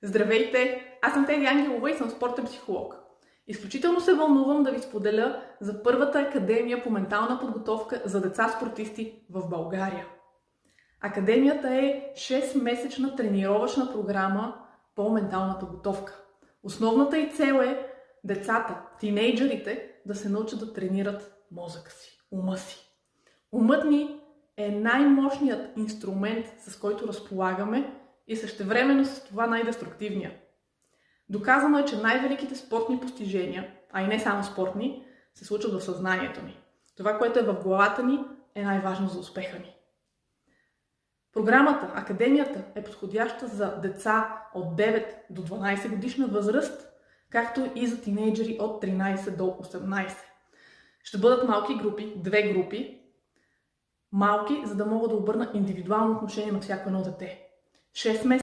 Здравейте! Аз съм Теди Ангелова и съм спортен психолог. Изключително се вълнувам да ви споделя за първата академия по ментална подготовка за деца-спортисти в България. Академията е 6-месечна тренировъчна програма по ментална подготовка. Основната й цел е децата, тинейджърите да се научат да тренират мозъка си, ума си. Умът ни е най-мощният инструмент, с който разполагаме и същевременно с това най-деструктивния. Доказано е, че най-великите спортни постижения, а и не само спортни, се случват в съзнанието ни. Това, което е в главата ни, е най-важно за успеха ни. Програмата, академията е подходяща за деца от 9 до 12 годишна възраст, както и за тинейджери от 13 до 18. Ще бъдат малки групи, 2 групи, малки, за да мога да обърна индивидуално отношение на всяко едно дете. 6 месеца